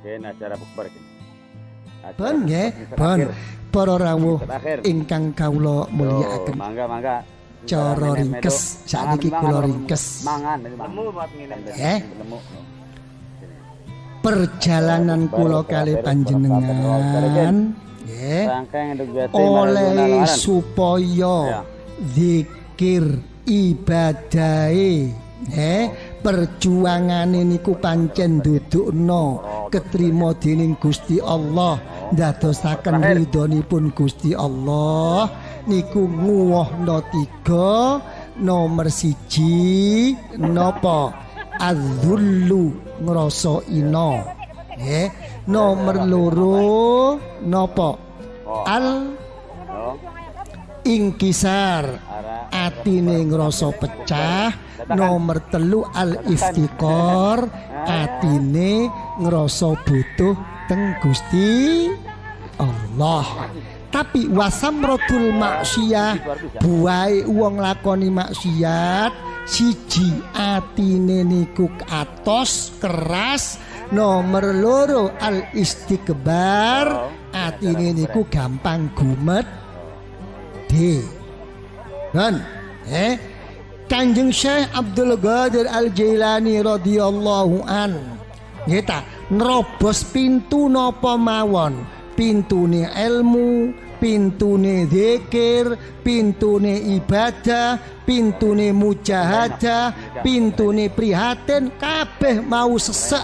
Kene acara bukber kene. Pun nggih, pun para rawuh ingkang kawula mulyakaken. Mangga. Cara ringkes sakniki kula ringkes. Mangan lemu buat ngene. Perjalanan kula kali panjenengan nggih oleh supaya zikir ibadahe perjuangane niku pancen dudukno ketrima dening Gusti Allah ndadosaken ridhonipun Gusti Allah niku nguwohno 3 nomor 1 napa adzullu ngrasa ina nggih nomor 2 napa al ingkisar atine ngrasa pecah nomor 3 al iftikor atine ngrasa butuh teng Gusti Allah. Tapi wasamratul maksiyah buahe wong lakoni maksiat siji atine niku atos keras nomor 2 al istikbar atine niku gampang gumet dan Kanjeng Syekh Abdul Qadir Al Jailani radhiyallahu an kita nerobos pintu napa mawon pintune ilmu pintune zikir pintune ibadah pintune mujahadah pintune prihatin kabeh mau sesek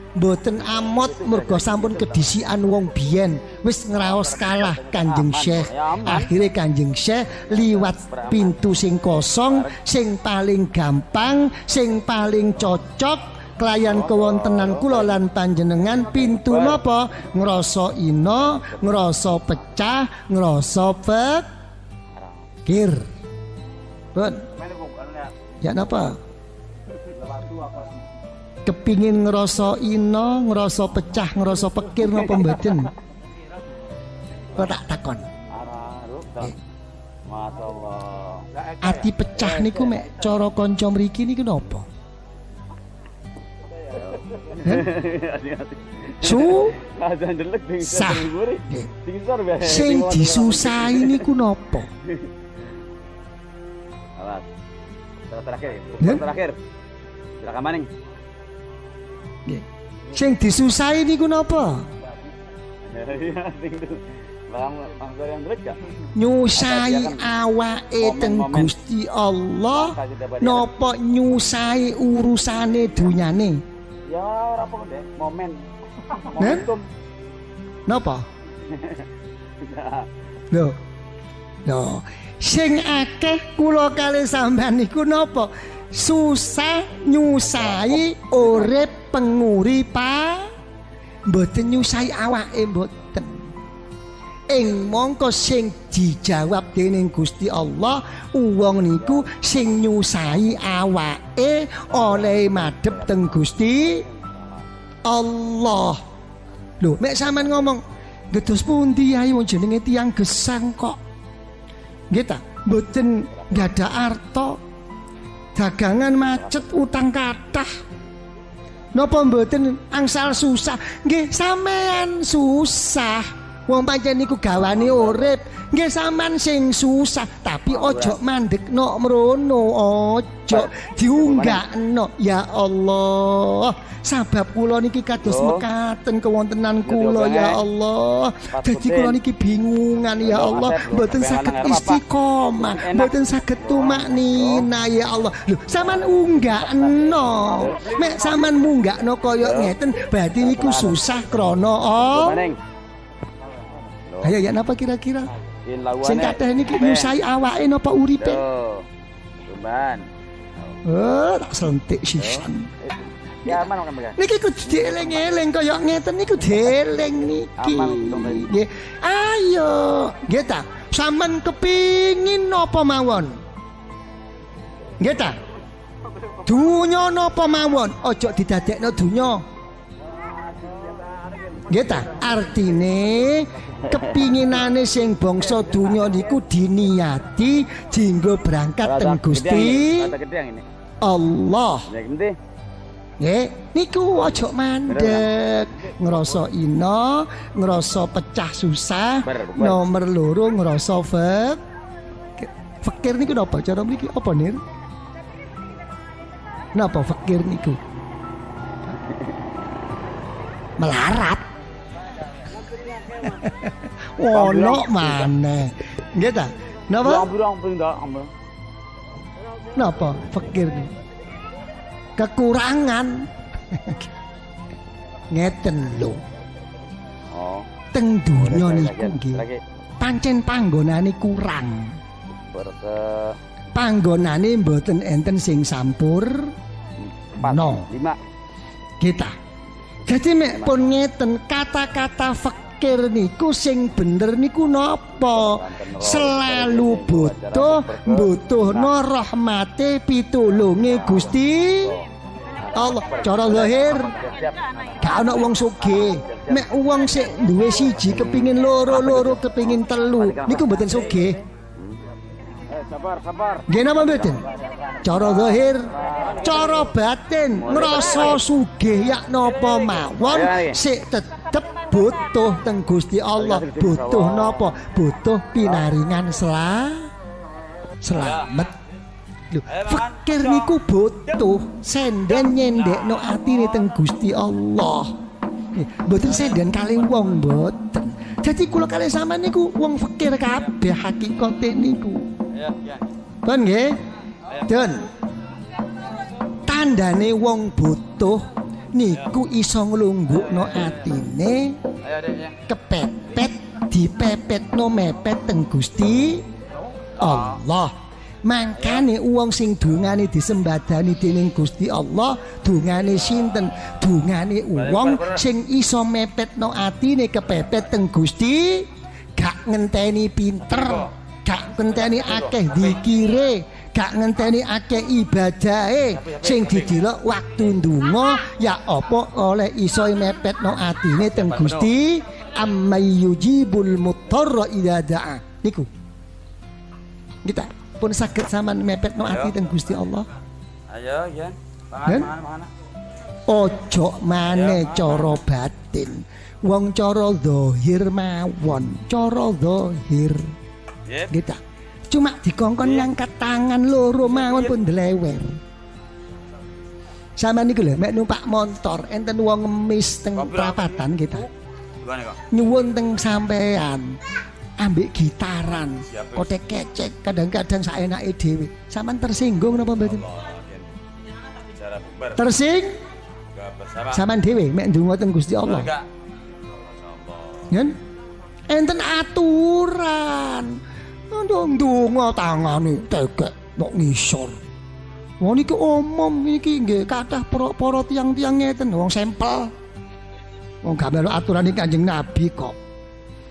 mboten amot mergo sampun kedisian wong biyen wis ngraos kalah Kanjeng Syekh akhire Kanjeng Syekh liwat pintu sing kosong sing paling gampang sing paling cocok kelayan kewontenan kula lan panjenengan pintu napa ngrasa ina ngrasa pecah ngrasa pikir pun ya napa kepingin ngerasa ino, ngerasa pecah, ngerasa pekir napa mboten? Kok tak takon. Masyaallah. Ati pecah niku mek cara kanca mriki niku napa? Sing disusahi niku napa? Awas. Terakhir. Silakan maning. Sing disusahi niku napa? Nyusahi awake teng Gusti Allah napa nyusahi urusane dunyane? Ya ora apa deh, momentum. Napa? Lho. Sing akeh kula kalih sampean niku napa? Susah nyusahi urip penguripan mboten nyusahi awake mboten ing mongko sing dijawab dening Gusti Allah wong niku sing nyusahi awake oleh madhep teng Gusti Allah. Lho mek sampean ngomong ngedos pundi ae wong jenenge tiyang gesang kok nggih ta mboten gadah arta dagangan macet utang kathah napa mboten angsal susah nggih sampean susah wong pancen niku gawane urip nggih sampean sing susah tapi ojo mandekno mrono ojo diunggakno ya Allah sabab kula niki kados mekaten kewontenan kula ya Allah dadi kula niki bingungan ya Allah mboten saged istiqomah mboten saged tumaknina ya Allah lho sampean unggakno mek sampean munggakno kaya ngeten berarti niku susah krana ayo ya napa kira-kira sing kathah niki nyusahi awake napa uripe Tumban tak sentik sisan ya aman kan Mbak niki kudu dieling-eling kaya ngeten niku dieling niki nggih ayo nggih ta sampean kepingin napa mawon nggih ta dunya napa mawon ojo didadekno dunya nggih ta artine kepinginane sing bangsa dunya niku diniati dienggo berangkat teng Gusti Allah. Nggih, niku aja mandek. Ngrasa ina, ngrasa pecah susah. Nomor loro ngrasa fakir niku napa cara mriki apa nir? Napa fakir niku? Melarat. Ono maneh. Nggih ta? Napa? Napa fakir niku? Kekurangan. Ngeten lho. Oh. Teng donya niku nggih. Pancen panggonane kurang. Panggonane mboten enten sing sampur. 4, No. 5. Kita. Jadi mek pun ngeten kata-kata fakir niku sing bener niku napa? Selalu butuhno rahmate pitulunge Gusti Allah. Cara zahir gak ana wong sugih. Mek wong sik duwe siji kepingin loro kepingin telu niku mboten sugih. Sabar. Nggih napa mboten? Cara zahir, cara batin ngrasa sugih yak napa mawon sik tetep butuh teng Gusti Allah. Butuh napa? Butuh pinaringan selamat. Lho, fakir niku butuh senden nyendekno atine teng Gusti Allah. Mboten senden kali wong mboten. Jadi kula kali sampean niku wong fakir kabeh hakikate niku. Pun nggih? Dun. Tandane wong butuh niku iso nglunggukno atine. Kepepet dipepetno mepet teng Gusti Allah. Mangkane wong sing dungane disembadani dening Gusti Allah, dungane sinten? Dungane wong sing iso mepetno atine kepepet teng Gusti, gak ngenteni pinter, gak ngenteni akeh zikire, gak ngenteni akeh ibadahe, sing didelok waktu ndonga ya apa oleh iso mepetno atine teng Gusti, ammay yujibul muttarra idza da'a. Niku. Kita pun saged sampean mepetno ati teng Gusti Allah. Ayo, Yen. Pangan. Ojo maneh cara batin. Wong cara zahir mawon, cara zahir. Kita cuma dikongkon ngangkat tangan loro mawon pun delewer. Sampeyan niku lho mek numpak motor enten wong ngemis teng prapatan kita. Nyuwun teng sampean. Ambek gitaran, kotek kecek, kadang-kadang saenake dhewe. Sampeyan tersinggung napa mboten? Sampeyan dhewe mek ndonga teng Gusti Allah. Yen enten aturan. Ndonga tangane tegek kok ngisor. Wong niki umum iki nggih kathah para tiyang-tiyang ngeten wong sampel. Wong gak melok aturane Kanjeng Nabi kok.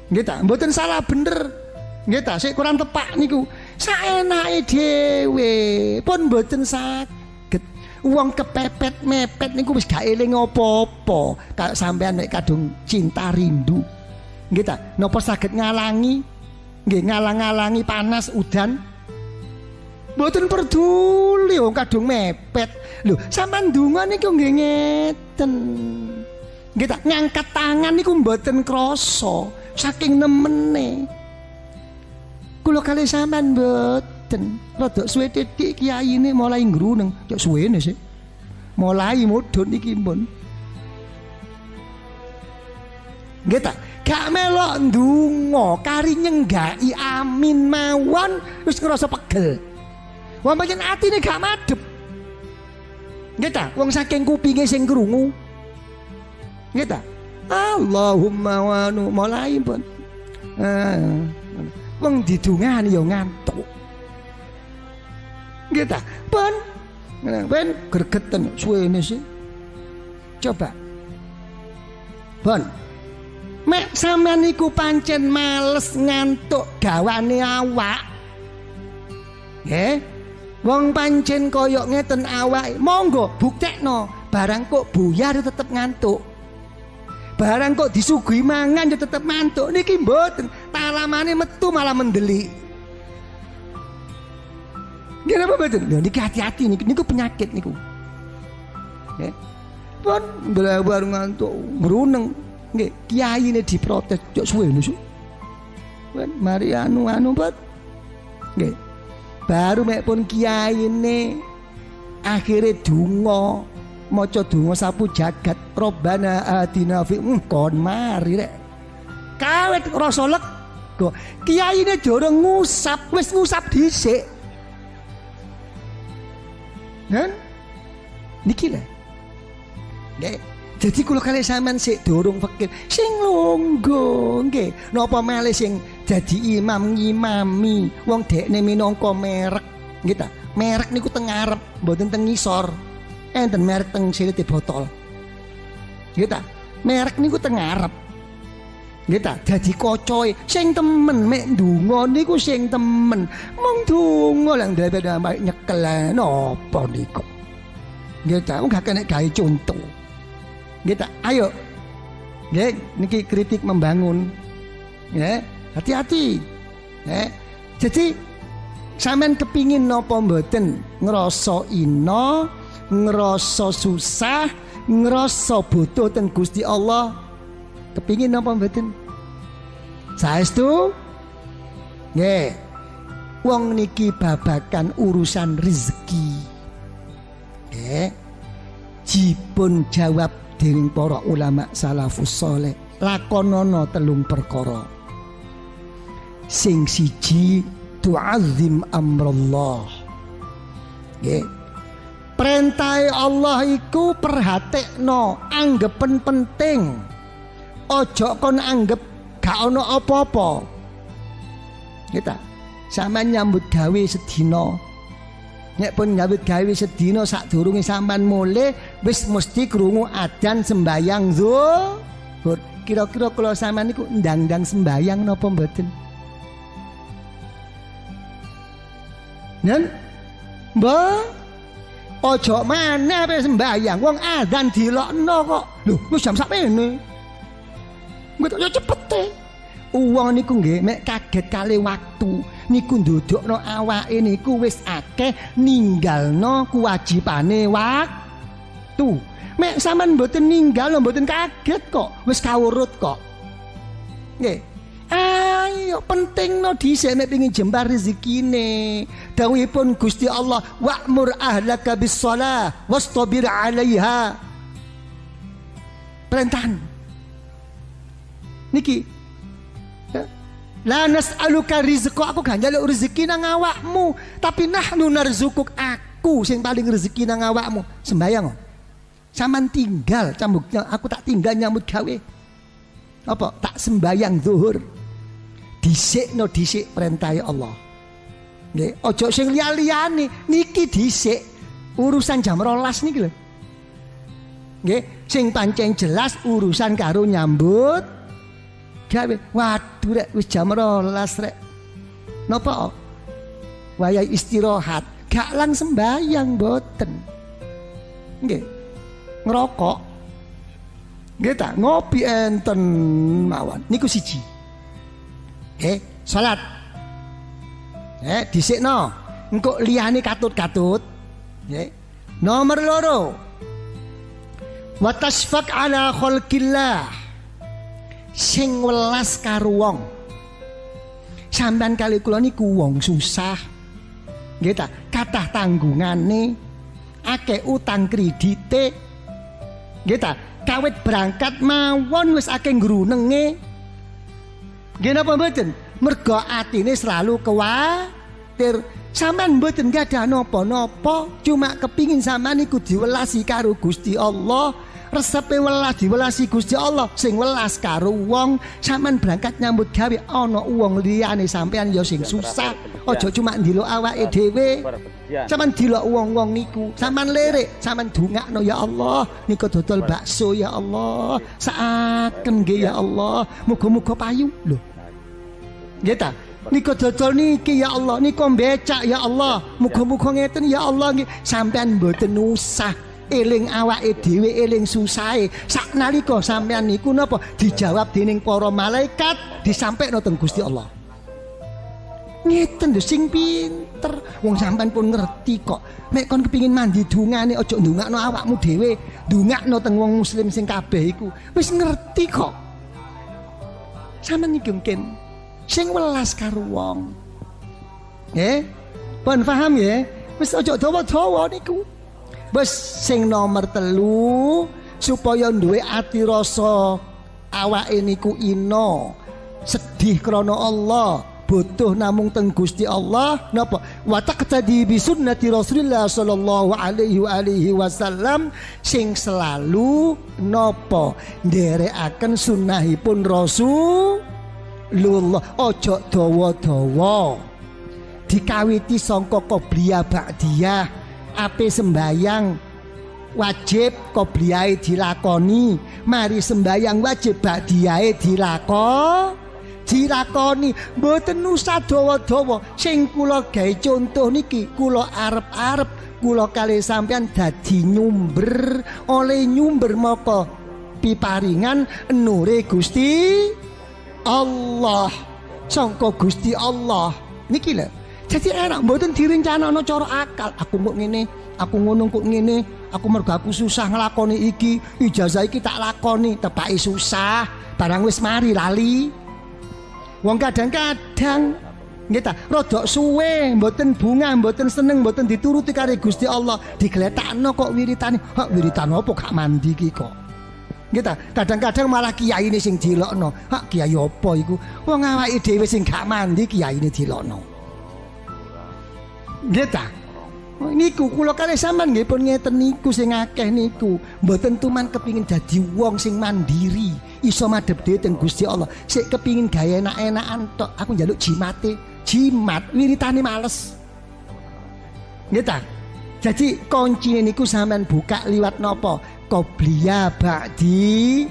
Nggih ta, mboten salah bener. Nggih ta, sik kurang tepak niku. Saenake dhewe pun mboten saged. Wong kepepet mepet niku wis gak eling apa-apa. Kayak sampean nek kadung cinta rindu. Nggih ta, napa saged ngalangi? Nggih ngalang-alangi panas udan. Mboten peduli wong kadung mepet. Lho, sampean ndonga niku nggih ngeten. Nggih ta, ngangkat tangan niku mboten krasa. Saking nemene kula kali sampean mboten rada suwe titik kiyaine mulai ngruneng ya suwene sih mulai mudhun iki pun nggih ta gak melok ndonga kari nyenggaki amin mawon wis ngrasa pegel wong pancen atine gak madhep nggih ta wong saking kupinge sing krungu nggih ta Allahumma wanu mulai pun wong didungani ya ngantuk nggih ta pun ben gregeten suwene sih coba pun mek sampean niku pancen males ngantuk gawane awak nggih wong pancen kaya ngeten awake monggo buktekno barang kok buyar tetep ngantuk. Barang kok disuguhi mangan ya tetep mantuk niki mboten talamane metu malah mendelik. Nggih napa mboten? Lho niki hati-hati niku penyakit niku. Nggih. pun blebar ngantuk ngruneng. Nggih, kiyaine diprotes, "Cok suwe lho, Su." Wen mari anu Pak. Nggih. Baru mek pun kiyaine akhire donga, maca donga sapu jagat, Robbana atina fi kon mari rek. Kawit rasa lega. Kiyaine durung ngusap, wis ngusap dhisik. Kan? Niki lho. Nggih. Jadi kula kali sampean sik durung fakir, sing lungguh nggih. Napa malih sing dadi imam ngimami wong dekne minangka merek nggih ta. Merek niku teng ngarep, mboten teng ngisor. Enten merek teng silite botol. Nggih ta. Merek niku teng ngarep. Nggih ta, dadi kacoe sing temen mek ndonga niku sing temen. Mong donga lang dhewe nyekel napa niku. Nggih ta, gak kena gawe contoh. Nggih ta, ayo. Nggih, niki kritik membangun. Nggih, hati-hati. Nggih. Jadi sampean kepingin napa mboten ngrasa ina, ngrasa susah, ngrasa butuh teng Gusti Allah. Kepingin napa mboten? Saestu? Nggih. Wong niki babakan urusan rezeki. Nggih. Dipun jawab dening para ulama salafus saleh, lakonana 3 perkara. Sing siji tu'azzim amrullah. Nggih. Perintah Allah iku perhatekno, anggepen penting. Ojo kon anggap gak ono apa-apa. Kita sampean nyambut gawe sedina. Nek pun nyambut gawe sedina sadurunge sampean mulih wis mesti krungu adzan sembayang zuhur. Kira-kira kula sampean niku ndang-ndang sembayang napa mboten? Nen? Mbah, ojo maneh pe sembayang wong adzan dilokno kok. Lho, wis jam sakmene. Betul yo cepet. Uang niku nggih mek kaget kali waktu niku ndodokno awake niku wis akeh ninggalno kewajibane waktu. Mek sampean mboten ninggal mboten kaget kok, wis kawurut kok. Nggih. Ayo pentingno dhisik mek pengin jembar rezekine. Dawuhipun Gusti Allah, "Wa'mur ahlaka bis-shalah wastabir 'alaiha." Perintahan niki, la nas'aluka rizqa, aku gak njaluk rezeki nang awakmu, tapi nahnu narzukuk, aku sing paling rezeki nang awakmu. Sembayang sampean tinggal cambuk, aku tak tinggal nyambut gawe. Apa? Tak sembayang zuhur. Dhisikno dhisik perintah Allah. Nggih, aja sing liya-liyane, niki dhisik urusan jam 12 niki lho. Nggih, sing pancen jelas urusan karo nyambut gawe. Waduh rek wis jam 12 rek. Napa? Wayahe istirahat, gak lang sembayang mboten. Nggih. Ngerokok. Nggih ta, ngopi enten mawon. Niku siji. Nggih, salat. Dhisikno. Engko liyane katut-katut. Nggih. Nomor 2. Wa tasfaq ala khalqillah. Sing welas karo wong. Sampeyan kali kula niku wong susah. Nggih ta, kathah tanggungane, akeh utang kredite. Nggih ta, kawit berangkat mawon wis akeh ngrunenge. Nggih napa mboten? Mergo atine selalu kuwatir. Sampeyan mboten gadah napa-napa, cuma kepingin sampeyan niku diwelasi karo Gusti Allah. Resepe welas diwelasi Gusti Allah, sing welas karo wong. Sampeyan berangkat nyambut gawe ana wong liyane sampeyan ya sing susah. Aja cuma ndelok awake dhewe. Sampeyan delok wong-wong niku, sampeyan lirik, sampeyan dongakno ya Allah, niku dodol bakso ya Allah, saaken nggih ya Allah, muga-muga payu lho. Nggih ta? Niku dodol niki ya Allah, niku becak ya Allah, muga-muga ngeten ya Allah nggih. Sampeyan mboten usah eling awake dhewe, eling susahe. Saknalika sampeyan niku napa dijawab dening para malaikat, disampekno teng Gusti Allah. Ngeten lho sing pinter. Wong sampean pun ngerti kok. Nek kon kepingin mandi dungane aja ndongakno awakmu dhewe, ndongakno teng wong muslim sing kabeh iku. Wis ngerti kok. Sampeyan iki mungkin sing welas karo wong. Nggih? Pun paham ya? Wis aja dawa-dawa niku. Wis sing nomor 3 supaya duwe ati rasa awake niku ino sedih krana Allah. Butuh namung teng Gusti Allah napa wa taqtadi bi sunnati Rasulillah sallallahu alaihi wasallam sing selalu napa nderekaken sunnahipun Rasulullah ojo dawa-dawa dikawiti sangka qobliyah ba'diyah ape sembayang wajib qobliyahe dilakoni mari sembayang wajib ba'diyahe dilakoni mboten usah dawa-dawa sing kula gawe contoh niki kula arep-arep kula kalih sampean dadi nyumber oleh nyumber maka piparingan nure Gusti Allah sangka Gusti Allah niki lho jadi enak mboten direncanakno cara akal aku kok ngene aku ngono kok ngene aku mergo aku susah nglakoni iki ijazah iki tak lakoni tepake susah barang wis mari lali. Wong kadang-kadang nggih ta, rada suwe, mboten bunga, mboten seneng, mboten dituruti karo Gusti Allah, digletakno kok wiritane. Hak wiritan apa gak mandi iki kok. Nggih ta, kadang-kadang malah kiyaine sing dilokno. Hak kiai apa iku? Wong awake dhewe sing gak mandi kiyaine dilokno. Nggih ta? Niku kula kalih sampean nggih pun ngeten niku sing akeh niku mboten tuman kepingin dadi wong sing mandiri iso madhep dhewe teng Gusti Allah sik kepingin gawe enak-enakan tok aku njaluk jimat wiritane males nggih ta jadi kuncine niku sampean buka liwat napa qobliyah ba'di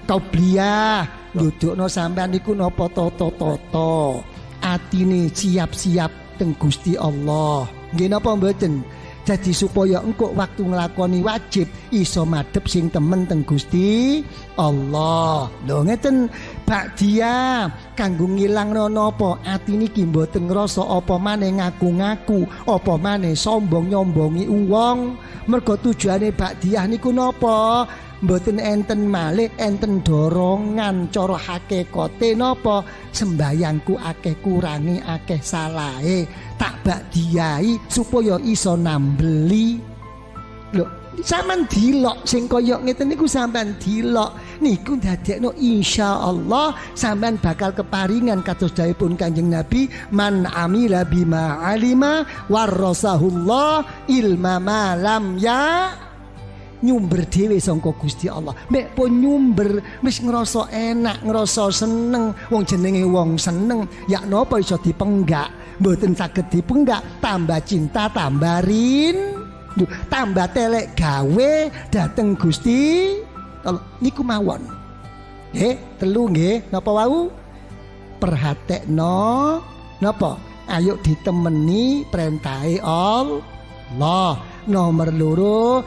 qobliyah ndudukno sampean niku napa tata-tata atine siap-siap teng Gusti Allah. Nggih napa mboten? Jadi supaya engko waktu nglakoni wajib iso madhep sing temen teng Gusti Allah. Lho ngeten ba'diyah kanggo ngilangno napa ati niki mboten ngrasa apa maneh ngaku-ngaku, apa maneh sombong nyombongi wong. Mergo tujuane ba'diyah niku napa? Mboten enten malih enten dorongan cara hakikate napa sembayangku akeh kurangi akeh salahe tak ba'diyahi supaya iso nambeli lho sampean dilok sing kaya ngeten niku sampean dilok niku dadekno insyaallah sampean bakal keparingan kados dawuhipun Kanjeng Nabi man amila bima alima warasahullah ilma ma lam ya nyumber dhewe sangka Gusti Allah. Mek pun nyumber wis ngrasa enak, ngrasa seneng. Wong jenenge wong seneng, ya napa iso dipenggak? Mboten saged dipenggak, tambah cinta, tambah rindu, tambah telek gawe dateng Gusti Allah. Niku mawon. Telu nggih, napa wau? Perhatekno napa? Ayo ditemeni perintahe Allah. Nomor loro